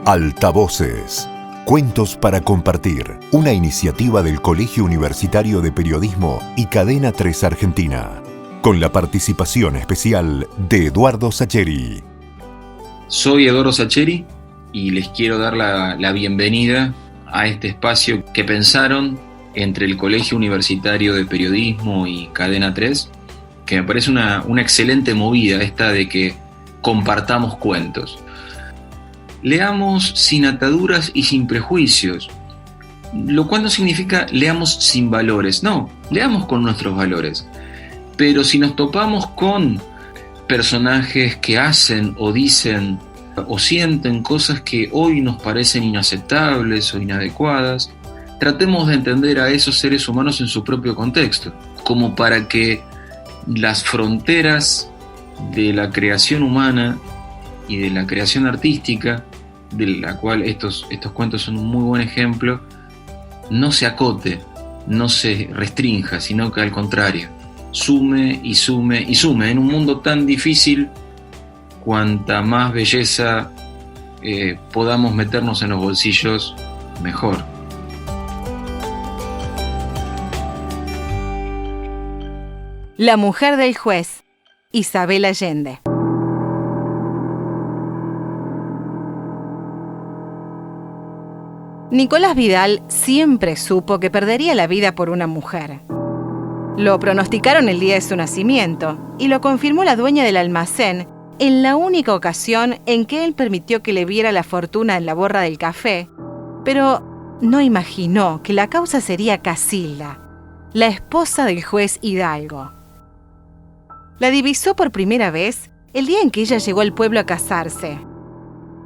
Altavoces. Cuentos para compartir. Una iniciativa del Colegio Universitario de Periodismo y Cadena 3 Argentina. Con la participación especial de Eduardo Sacheri. Soy Eduardo Sacheri y les quiero dar la bienvenida a este espacio que pensaron entre el Colegio Universitario de Periodismo y Cadena 3, que me parece una excelente movida esta de que compartamos cuentos. Leamos sin ataduras y sin prejuicios, lo cual no significa leamos sin valores, no, leamos con nuestros valores. Pero si nos topamos con personajes que hacen o dicen o sienten cosas que hoy nos parecen inaceptables o inadecuadas, tratemos de entender a esos seres humanos en su propio contexto, como para que las fronteras de la creación humana y de la creación artística, de la cual estos cuentos son un muy buen ejemplo, no se acote, no se restrinja, sino que al contrario, sume y sume y sume. En un mundo tan difícil, cuanta más belleza podamos meternos en los bolsillos, mejor. La mujer del juez, Isabel Allende. Nicolás Vidal siempre supo que perdería la vida por una mujer. Lo pronosticaron el día de su nacimiento y lo confirmó la dueña del almacén en la única ocasión en que él permitió que le viera la fortuna en la borra del café, pero no imaginó que la causa sería Casilda, la esposa del juez Hidalgo. La divisó por primera vez el día en que ella llegó al pueblo a casarse.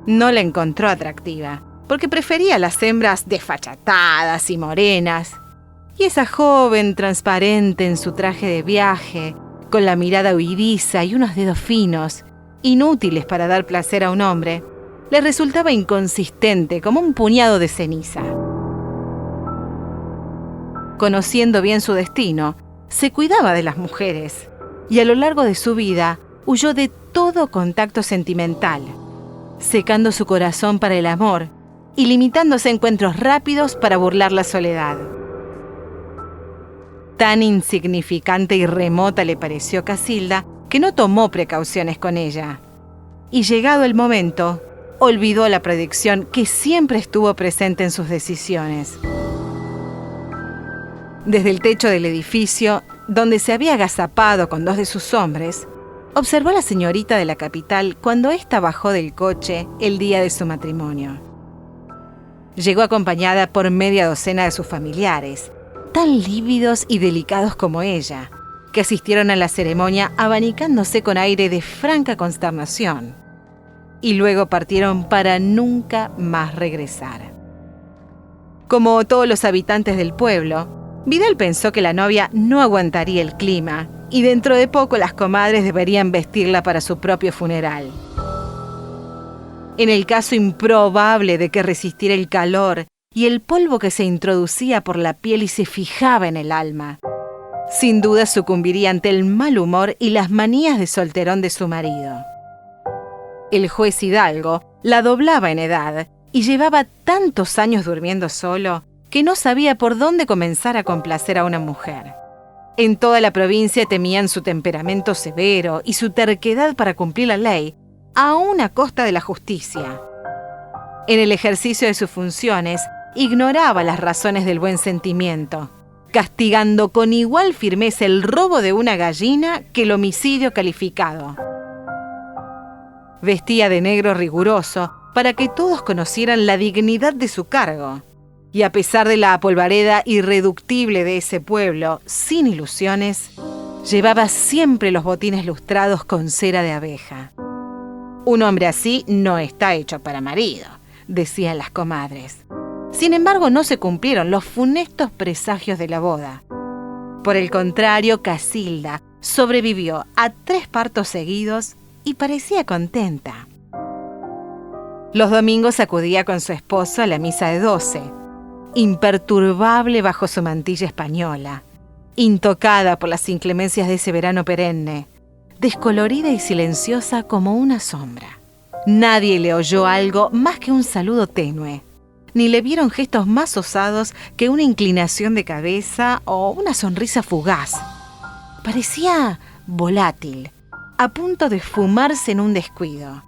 No la encontró atractiva, porque prefería las hembras desfachatadas y morenas. Y esa joven transparente en su traje de viaje, con la mirada huidiza y unos dedos finos, inútiles para dar placer a un hombre, le resultaba inconsistente como un puñado de ceniza. Conociendo bien su destino, se cuidaba de las mujeres y a lo largo de su vida huyó de todo contacto sentimental, secando su corazón para el amor y limitándose a encuentros rápidos para burlar la soledad. Tan insignificante y remota le pareció Casilda que no tomó precauciones con ella. Y llegado el momento, olvidó la predicción que siempre estuvo presente en sus decisiones. Desde el techo del edificio, donde se había agazapado con dos de sus hombres, observó a la señorita de la capital cuando ésta bajó del coche el día de su matrimonio. Llegó acompañada por media docena de sus familiares, tan lívidos y delicados como ella, que asistieron a la ceremonia abanicándose con aire de franca consternación, y luego partieron para nunca más regresar. Como todos los habitantes del pueblo, Vidal pensó que la novia no aguantaría el clima, y dentro de poco las comadres deberían vestirla para su propio funeral. En el caso improbable de que resistiera el calor y el polvo que se introducía por la piel y se fijaba en el alma, sin duda sucumbiría ante el mal humor y las manías de solterón de su marido. El juez Hidalgo la doblaba en edad y llevaba tantos años durmiendo solo que no sabía por dónde comenzar a complacer a una mujer. En toda la provincia temían su temperamento severo y su terquedad para cumplir la ley, aún a costa de la justicia. En el ejercicio de sus funciones, ignoraba las razones del buen sentimiento, castigando con igual firmeza el robo de una gallina que el homicidio calificado. Vestía de negro riguroso para que todos conocieran la dignidad de su cargo, y a pesar de la polvareda irreductible de ese pueblo, sin ilusiones, llevaba siempre los botines lustrados con cera de abeja. Un hombre así no está hecho para marido, decían las comadres. Sin embargo, no se cumplieron los funestos presagios de la boda. Por el contrario, Casilda sobrevivió a 3 partos seguidos y parecía contenta. Los domingos acudía con su esposo a la misa de 12, imperturbable bajo su mantilla española, intocada por las inclemencias de ese verano perenne, descolorida y silenciosa como una sombra. Nadie le oyó algo más que un saludo tenue, ni le vieron gestos más osados que una inclinación de cabeza o una sonrisa fugaz. Parecía volátil, a punto de esfumarse en un descuido.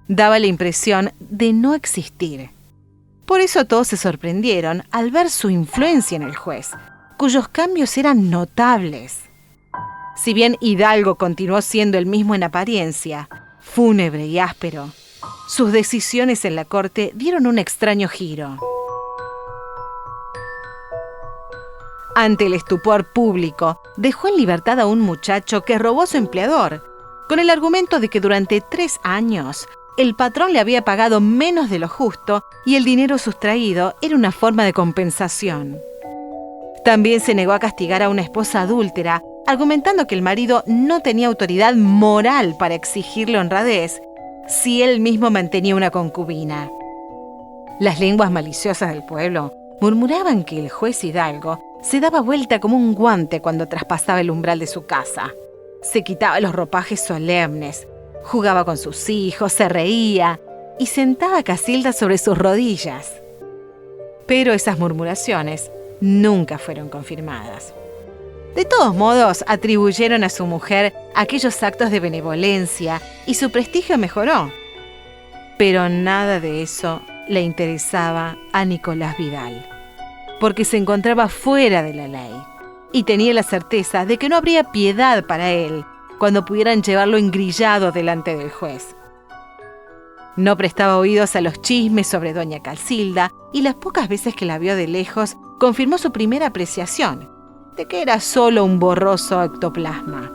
Daba la impresión de no existir. Por eso todos se sorprendieron al ver su influencia en el juez, cuyos cambios eran notables. Si bien Hidalgo continuó siendo el mismo en apariencia, fúnebre y áspero, sus decisiones en la corte dieron un extraño giro. Ante el estupor público, dejó en libertad a un muchacho que robó a su empleador, con el argumento de que durante 3 años el patrón le había pagado menos de lo justo y el dinero sustraído era una forma de compensación. También se negó a castigar a una esposa adúltera, argumentando que el marido no tenía autoridad moral para exigirle honradez si él mismo mantenía una concubina. Las lenguas maliciosas del pueblo murmuraban que el juez Hidalgo se daba vuelta como un guante cuando traspasaba el umbral de su casa. Se quitaba los ropajes solemnes, jugaba con sus hijos, se reía y sentaba a Casilda sobre sus rodillas. Pero esas murmuraciones nunca fueron confirmadas. De todos modos, atribuyeron a su mujer aquellos actos de benevolencia y su prestigio mejoró. Pero nada de eso le interesaba a Nicolás Vidal, porque se encontraba fuera de la ley y tenía la certeza de que no habría piedad para él cuando pudieran llevarlo engrillado delante del juez. No prestaba oídos a los chismes sobre doña Casilda y las pocas veces que la vio de lejos confirmó su primera apreciación, de que era solo un borroso ectoplasma.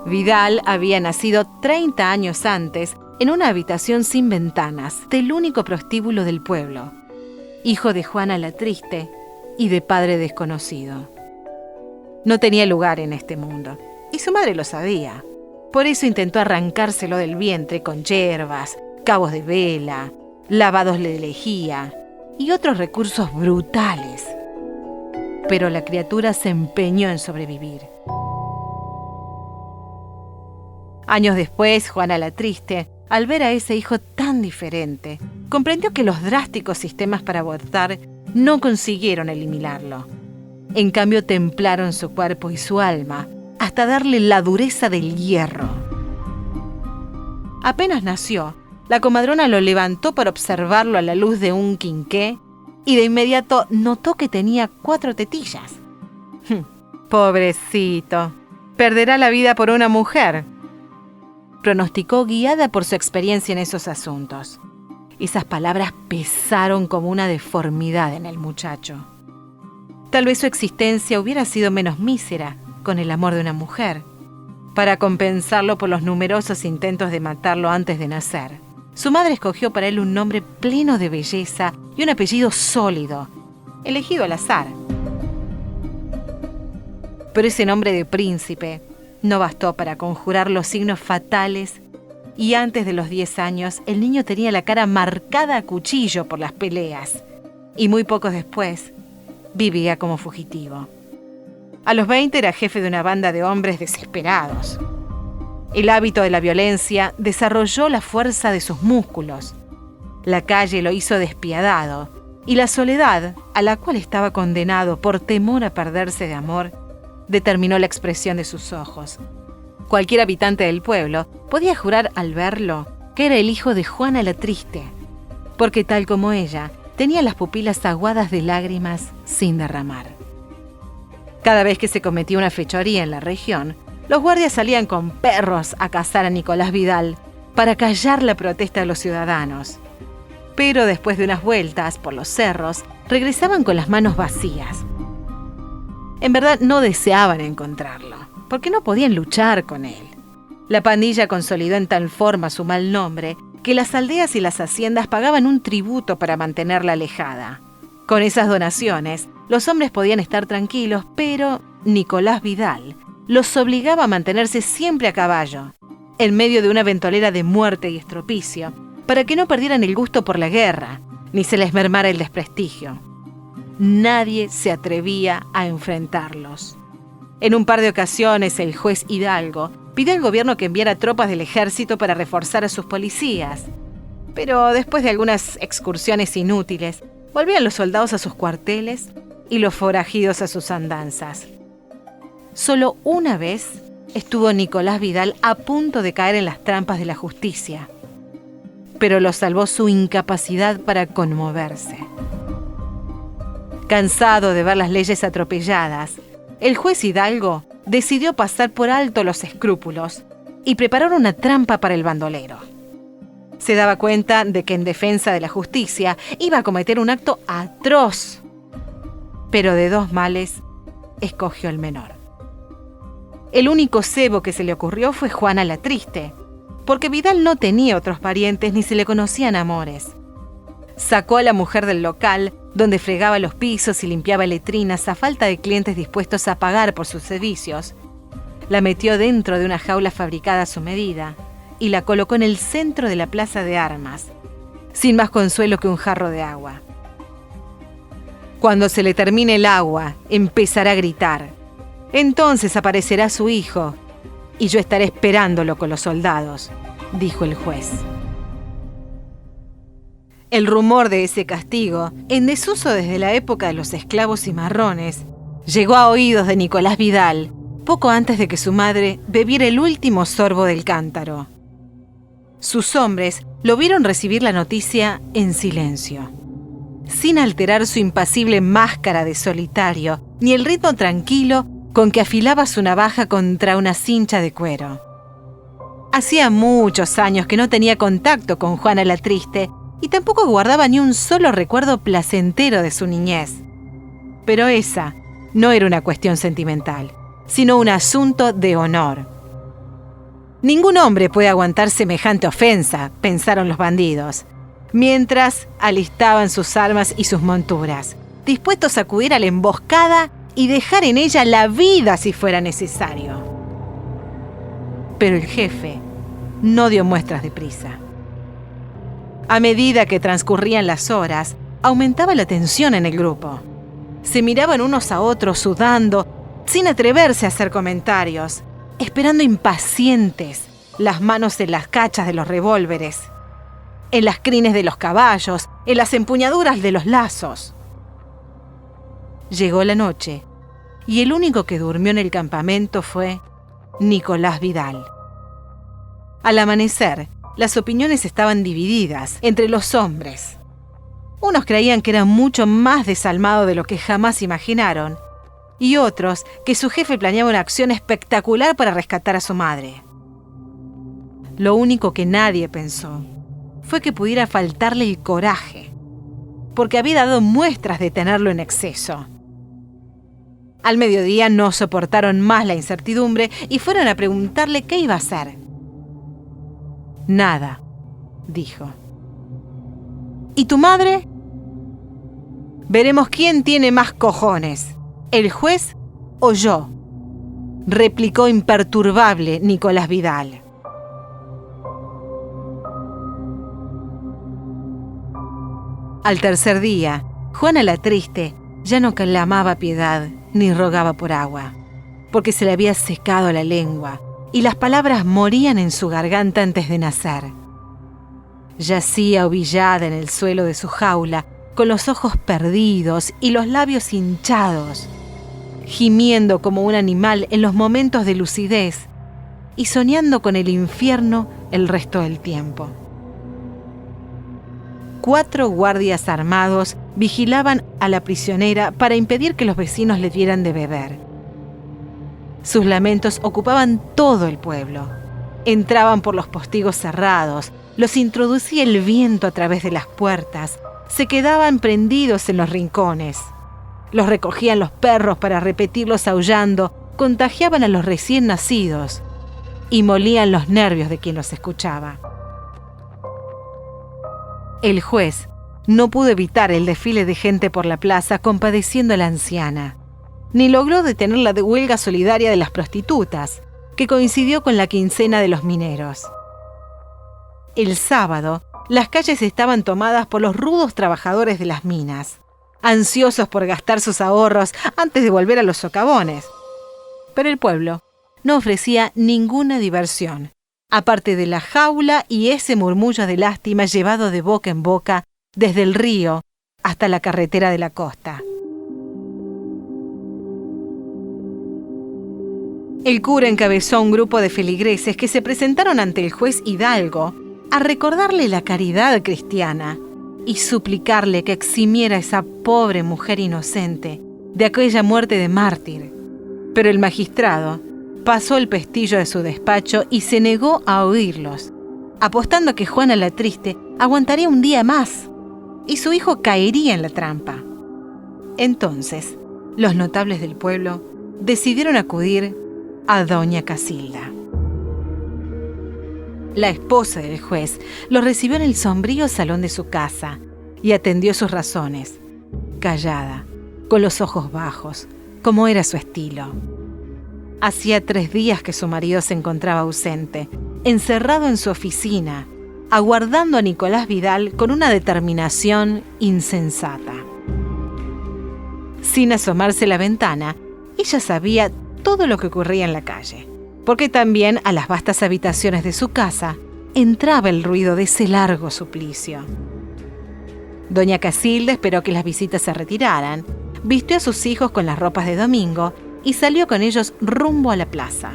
Vidal había nacido 30 años antes en una habitación sin ventanas del único prostíbulo del pueblo, hijo de Juana la Triste y de padre desconocido. No tenía lugar en este mundo, y su madre lo sabía. Por eso intentó arrancárselo del vientre con hierbas, cabos de vela, lavados de lejía y otros recursos brutales. Pero la criatura se empeñó en sobrevivir. Años después, Juana la Triste, al ver a ese hijo tan diferente, comprendió que los drásticos sistemas para abortar no consiguieron eliminarlo. En cambio, templaron su cuerpo y su alma hasta darle la dureza del hierro. Apenas nació, la comadrona lo levantó para observarlo a la luz de un quinqué y de inmediato notó que tenía 4 tetillas. Pobrecito, perderá la vida por una mujer, pronosticó guiada por su experiencia en esos asuntos. Esas palabras pesaron como una deformidad en el muchacho. Tal vez su existencia hubiera sido menos mísera con el amor de una mujer. Para compensarlo por los numerosos intentos de matarlo antes de nacer, su madre escogió para él un nombre pleno de belleza y un apellido sólido, elegido al azar. Pero ese nombre de príncipe no bastó para conjurar los signos fatales y antes de los 10 años el niño tenía la cara marcada a cuchillo por las peleas y muy poco después vivía como fugitivo. A los 20 era jefe de una banda de hombres desesperados. El hábito de la violencia desarrolló la fuerza de sus músculos. La calle lo hizo despiadado y la soledad, a la cual estaba condenado por temor a perderse de amor, determinó la expresión de sus ojos. Cualquier habitante del pueblo podía jurar al verlo que era el hijo de Juana la Triste, porque tal como ella, tenía las pupilas aguadas de lágrimas sin derramar. Cada vez que se cometía una fechoría en la región, los guardias salían con perros a cazar a Nicolás Vidal para callar la protesta de los ciudadanos. Pero después de unas vueltas por los cerros, regresaban con las manos vacías. En verdad no deseaban encontrarlo, porque no podían luchar con él. La pandilla consolidó en tal forma su mal nombre que las aldeas y las haciendas pagaban un tributo para mantenerla alejada. Con esas donaciones, los hombres podían estar tranquilos, pero Nicolás Vidal los obligaba a mantenerse siempre a caballo, en medio de una ventolera de muerte y estropicio, para que no perdieran el gusto por la guerra, ni se les mermara el desprestigio. Nadie se atrevía a enfrentarlos. En un par de ocasiones, el juez Hidalgo Pidió al gobierno que enviara tropas del ejército para reforzar a sus policías. Pero después de algunas excursiones inútiles, volvían los soldados a sus cuarteles y los forajidos a sus andanzas. Solo una vez estuvo Nicolás Vidal a punto de caer en las trampas de la justicia, pero lo salvó su incapacidad para conmoverse. Cansado de ver las leyes atropelladas, el juez Hidalgo decidió pasar por alto los escrúpulos y preparar una trampa para el bandolero. Se daba cuenta de que en defensa de la justicia iba a cometer un acto atroz, pero de dos males escogió el menor. El único cebo que se le ocurrió fue Juana la Triste, porque Vidal no tenía otros parientes ni se le conocían amores. Sacó a la mujer del local, donde fregaba los pisos y limpiaba letrinas a falta de clientes dispuestos a pagar por sus servicios. La metió dentro de una jaula fabricada a su medida y la colocó en el centro de la plaza de armas, sin más consuelo que un jarro de agua. Cuando se le termine el agua, empezará a gritar. Entonces aparecerá su hijo y yo estaré esperándolo con los soldados, dijo el juez. El rumor de ese castigo, en desuso desde la época de los esclavos cimarrones, llegó a oídos de Nicolás Vidal poco antes de que su madre bebiera el último sorbo del cántaro. Sus hombres lo vieron recibir la noticia en silencio, sin alterar su impasible máscara de solitario ni el ritmo tranquilo con que afilaba su navaja contra una cincha de cuero. Hacía muchos años que no tenía contacto con Juana la Triste y tampoco guardaba ni un solo recuerdo placentero de su niñez. Pero esa no era una cuestión sentimental, sino un asunto de honor. Ningún hombre puede aguantar semejante ofensa, pensaron los bandidos, mientras alistaban sus armas y sus monturas, dispuestos a acudir a la emboscada y dejar en ella la vida si fuera necesario. Pero el jefe no dio muestras de prisa. A medida que transcurrían las horas, aumentaba la tensión en el grupo. Se miraban unos a otros sudando, sin atreverse a hacer comentarios, esperando impacientes las manos en las cachas de los revólveres, en las crines de los caballos, en las empuñaduras de los lazos. Llegó la noche y el único que durmió en el campamento fue Nicolás Vidal. Al amanecer, las opiniones estaban divididas entre los hombres. Unos creían que era mucho más desalmado de lo que jamás imaginaron, y otros que su jefe planeaba una acción espectacular para rescatar a su madre. Lo único que nadie pensó fue que pudiera faltarle el coraje, porque había dado muestras de tenerlo en exceso. Al mediodía no soportaron más la incertidumbre y fueron a preguntarle qué iba a hacer. Nada, dijo. ¿Y tu madre? Veremos quién tiene más cojones, el juez o yo, replicó imperturbable Nicolás Vidal. Al tercer día, Juana la Triste ya no clamaba piedad ni rogaba por agua, porque se le había secado la lengua y las palabras morían en su garganta antes de nacer. Yacía ovillada en el suelo de su jaula, con los ojos perdidos y los labios hinchados, gimiendo como un animal en los momentos de lucidez y soñando con el infierno el resto del tiempo. 4 guardias armados vigilaban a la prisionera para impedir que los vecinos le dieran de beber. Sus lamentos ocupaban todo el pueblo. Entraban por los postigos cerrados, los introducía el viento a través de las puertas, se quedaban prendidos en los rincones. Los recogían los perros para repetirlos aullando, contagiaban a los recién nacidos y molían los nervios de quien los escuchaba. El juez no pudo evitar el desfile de gente por la plaza compadeciendo a la anciana, ni logró detener la huelga solidaria de las prostitutas, que coincidió con la quincena de los mineros. El sábado, las calles estaban tomadas por los rudos trabajadores de las minas, ansiosos por gastar sus ahorros antes de volver a los socavones. Pero el pueblo no ofrecía ninguna diversión, aparte de la jaula y ese murmullo de lástima llevado de boca en boca desde el río hasta la carretera de la costa. El cura encabezó a un grupo de feligreses que se presentaron ante el juez Hidalgo a recordarle la caridad cristiana y suplicarle que eximiera a esa pobre mujer inocente de aquella muerte de mártir. Pero el magistrado pasó el pestillo de su despacho y se negó a oírlos, apostando que Juana la Triste aguantaría un día más y su hijo caería en la trampa. Entonces, los notables del pueblo decidieron acudir a doña Casilda. La esposa del juez lo recibió en el sombrío salón de su casa y atendió sus razones, callada, con los ojos bajos, como era su estilo. Hacía 3 días que su marido se encontraba ausente, encerrado en su oficina, aguardando a Nicolás Vidal con una determinación insensata. Sin asomarse a la ventana, ella sabía todo lo que ocurría en la calle, porque también a las vastas habitaciones de su casa entraba el ruido de ese largo suplicio. Doña Casilda esperó que las visitas se retiraran, vistió a sus hijos con las ropas de domingo y salió con ellos rumbo a la plaza.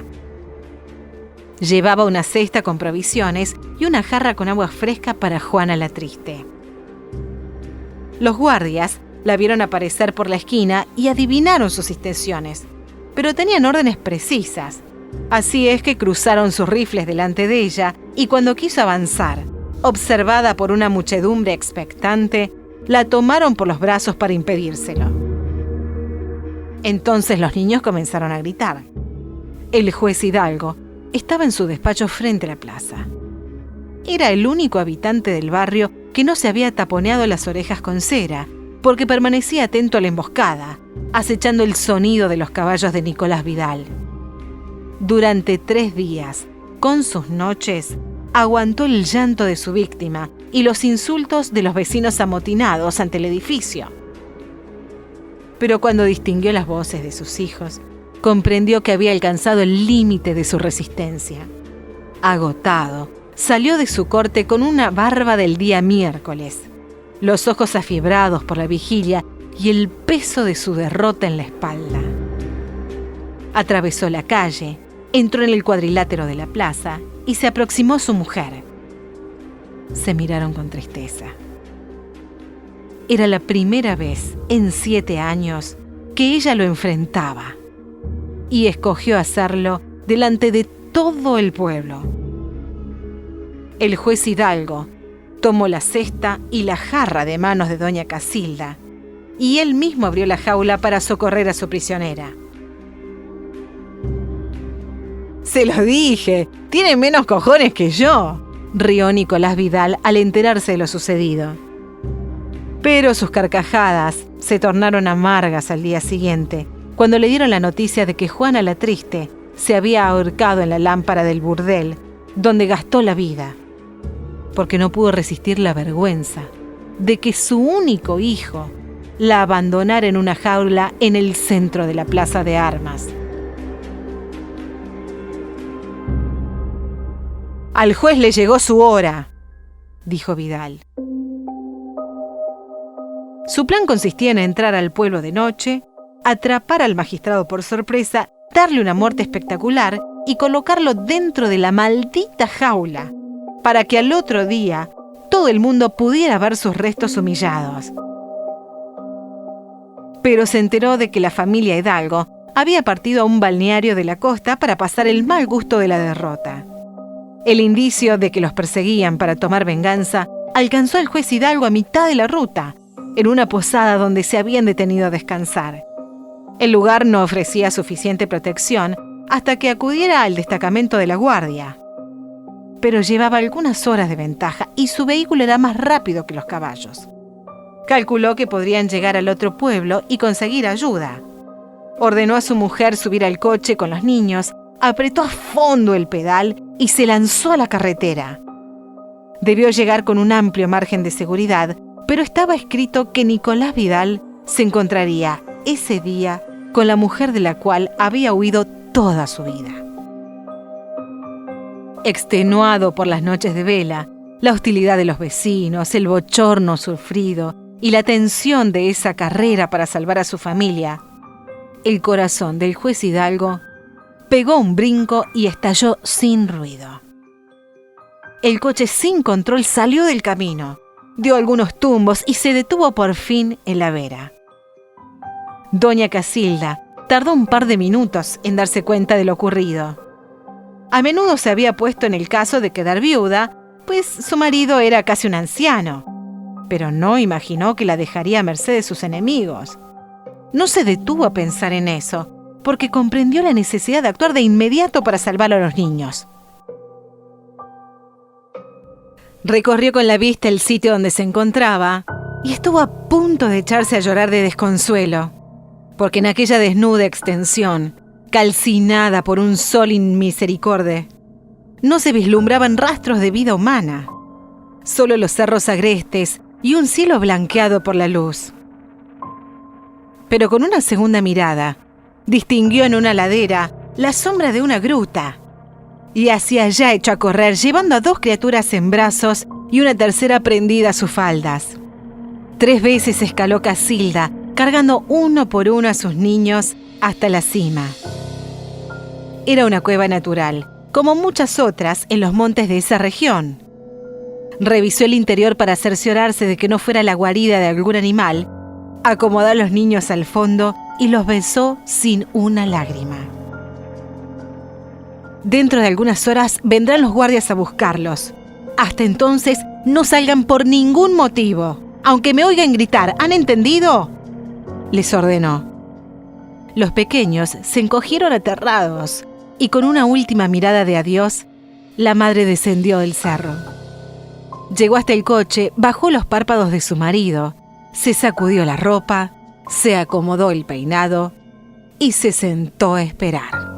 Llevaba una cesta con provisiones y una jarra con agua fresca para Juana la Triste. Los guardias la vieron aparecer por la esquina y adivinaron sus intenciones, pero tenían órdenes precisas. Así es que cruzaron sus rifles delante de ella y cuando quiso avanzar, observada por una muchedumbre expectante, la tomaron por los brazos para impedírselo. Entonces los niños comenzaron a gritar. El juez Hidalgo estaba en su despacho frente a la plaza. Era el único habitante del barrio que no se había taponeado las orejas con cera, porque permanecía atento a la emboscada, acechando el sonido de los caballos de Nicolás Vidal. Durante 3 días, con sus noches, aguantó el llanto de su víctima y los insultos de los vecinos amotinados ante el edificio. Pero cuando distinguió las voces de sus hijos, comprendió que había alcanzado el límite de su resistencia. Agotado, salió de su corte con una barba del día miércoles, los ojos afiebrados por la vigilia y el peso de su derrota en la espalda. Atravesó la calle, entró en el cuadrilátero de la plaza y se aproximó a su mujer. Se miraron con tristeza. Era la primera vez en 7 años que ella lo enfrentaba y escogió hacerlo delante de todo el pueblo. El juez Hidalgo tomó la cesta y la jarra de manos de doña Casilda y él mismo abrió la jaula para socorrer a su prisionera. «Se lo dije, tiene menos cojones que yo», rió Nicolás Vidal al enterarse de lo sucedido. Pero sus carcajadas se tornaron amargas al día siguiente, cuando le dieron la noticia de que Juana la Triste se había ahorcado en la lámpara del burdel, donde gastó la vida, porque no pudo resistir la vergüenza de que su único hijo la abandonara en una jaula en el centro de la plaza de armas. «Al juez le llegó su hora», dijo Vidal. Su plan consistía en entrar al pueblo de noche, atrapar al magistrado por sorpresa, darle una muerte espectacular y colocarlo dentro de la maldita jaula, para que al otro día todo el mundo pudiera ver sus restos humillados. Pero se enteró de que la familia Hidalgo había partido a un balneario de la costa para pasar el mal gusto de la derrota. El indicio de que los perseguían para tomar venganza alcanzó al juez Hidalgo a mitad de la ruta, en una posada donde se habían detenido a descansar. El lugar no ofrecía suficiente protección hasta que acudiera al destacamento de la guardia. Pero llevaba algunas horas de ventaja y su vehículo era más rápido que los caballos. Calculó que podrían llegar al otro pueblo y conseguir ayuda. Ordenó a su mujer subir al coche con los niños, apretó a fondo el pedal y se lanzó a la carretera. Debió llegar con un amplio margen de seguridad, pero estaba escrito que Nicolás Vidal se encontraría ese día con la mujer de la cual había huido toda su vida. extenuado por las noches de vela, la hostilidad de los vecinos, el bochorno sufrido y la tensión de esa carrera para salvar a su familia, el corazón del juez Hidalgo pegó un brinco y estalló sin ruido. El coche sin control salió del camino, dio algunos tumbos y se detuvo por fin en la vera. Doña Casilda tardó un par de minutos en darse cuenta de lo ocurrido. A menudo se había puesto en el caso de quedar viuda, pues su marido era casi un anciano, pero no imaginó que la dejaría a merced de sus enemigos. No se detuvo a pensar en eso, porque comprendió la necesidad de actuar de inmediato para salvar a los niños. Recorrió con la vista el sitio donde se encontraba y estuvo a punto de echarse a llorar de desconsuelo, porque en aquella desnuda extensión, calcinada por un sol inmisericorde, no se vislumbraban rastros de vida humana, solo los cerros agrestes y un cielo blanqueado por la luz. Pero con una segunda mirada, distinguió en una ladera la sombra de una gruta, y hacia allá echó a correr, llevando a 2 criaturas en brazos y una tercera prendida a sus faldas. 3 veces escaló Casilda, cargando uno por uno a sus niños hasta la cima. Era una cueva natural, como muchas otras en los montes de esa región. Revisó el interior para cerciorarse de que no fuera la guarida de algún animal, acomodó a los niños al fondo y los besó sin una lágrima. Dentro de algunas horas vendrán los guardias a buscarlos. Hasta entonces no salgan por ningún motivo, aunque me oigan gritar, ¿han entendido?, les ordenó. Los pequeños se encogieron aterrados y con una última mirada de adiós, la madre descendió del cerro. Llegó hasta el coche, bajó los párpados de su marido, se sacudió la ropa, se acomodó el peinado y se sentó a esperar.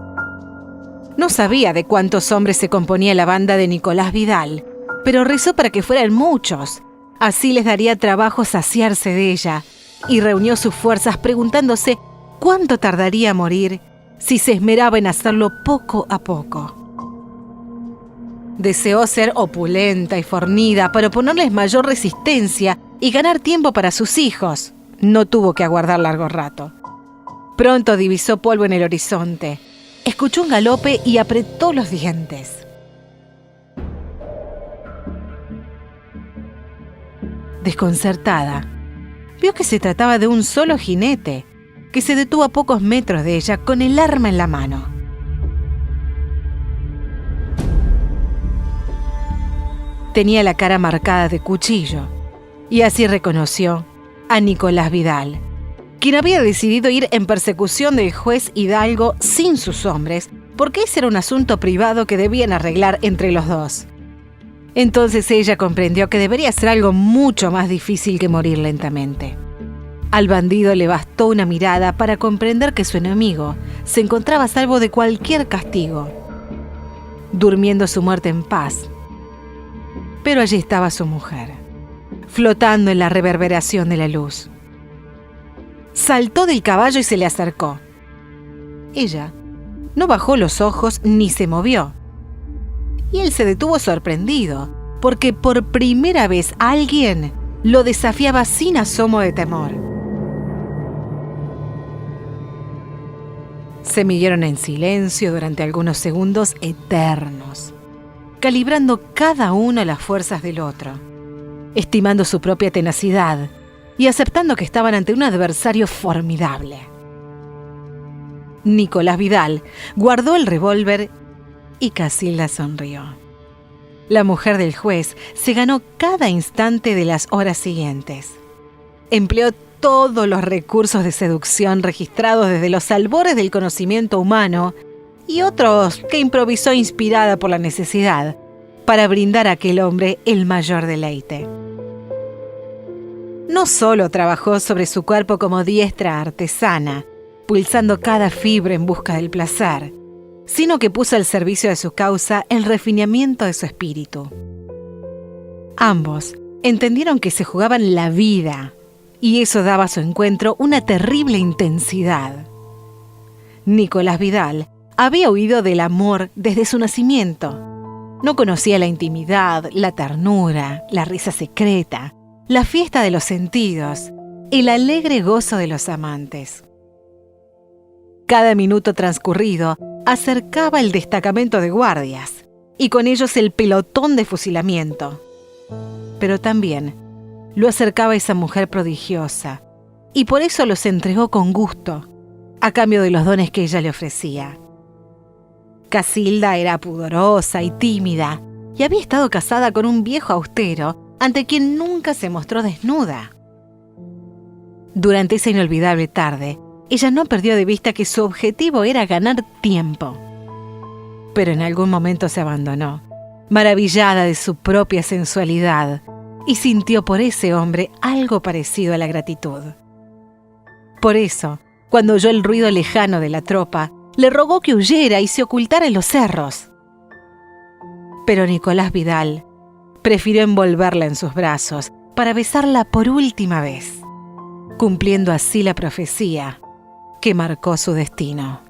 No sabía de cuántos hombres se componía la banda de Nicolás Vidal, pero rezó para que fueran muchos. Así les daría trabajo saciarse de ella, y reunió sus fuerzas preguntándose cuánto tardaría a morir si se esmeraba en hacerlo poco a poco. Deseó ser opulenta y fornida para oponerles mayor resistencia y ganar tiempo para sus hijos. No tuvo que aguardar largo rato. Pronto divisó polvo en el horizonte. Escuchó un galope y apretó los dientes. Desconcertada, vio que se trataba de un solo jinete, que se detuvo a pocos metros de ella con el arma en la mano. Tenía la cara marcada de cuchillo, y así reconoció a Nicolás Vidal, quien había decidido ir en persecución del juez Hidalgo sin sus hombres, porque ese era un asunto privado que debían arreglar entre los dos. Entonces ella comprendió que debería ser algo mucho más difícil que morir lentamente. Al bandido le bastó una mirada para comprender que su enemigo se encontraba a salvo de cualquier castigo, durmiendo su muerte en paz. Pero allí estaba su mujer, flotando en la reverberación de la luz. Saltó del caballo y se le acercó. Ella no bajó los ojos ni se movió. Y él se detuvo sorprendido, porque por primera vez alguien lo desafiaba sin asomo de temor. Se miraron en silencio durante algunos segundos eternos, calibrando cada uno las fuerzas del otro, estimando su propia tenacidad y aceptando que estaban ante un adversario formidable. Nicolás Vidal guardó el revólver y Casilda sonrió. La mujer del juez se ganó cada instante de las horas siguientes. Empleó todos los recursos de seducción registrados desde los albores del conocimiento humano y otros que improvisó inspirada por la necesidad para brindar a aquel hombre el mayor deleite. No solo trabajó sobre su cuerpo como diestra artesana, pulsando cada fibra en busca del placer, sino que puso al servicio de su causa el refinamiento de su espíritu. Ambos entendieron que se jugaban la vida, y eso daba a su encuentro una terrible intensidad. Nicolás Vidal había huido del amor desde su nacimiento. No conocía la intimidad, la ternura, la risa secreta, la fiesta de los sentidos, el alegre gozo de los amantes. Cada minuto transcurrido acercaba el destacamento de guardias y con ellos el pelotón de fusilamiento. Pero también lo acercaba esa mujer prodigiosa y por eso los entregó con gusto, a cambio de los dones que ella le ofrecía. Casilda era pudorosa y tímida y había estado casada con un viejo austero ante quien nunca se mostró desnuda. Durante esa inolvidable tarde, ella no perdió de vista que su objetivo era ganar tiempo. Pero en algún momento se abandonó, maravillada de su propia sensualidad, y sintió por ese hombre algo parecido a la gratitud. Por eso, cuando oyó el ruido lejano de la tropa, le rogó que huyera y se ocultara en los cerros. Pero Nicolás Vidal prefirió envolverla en sus brazos para besarla por última vez, cumpliendo así la profecía que marcó su destino.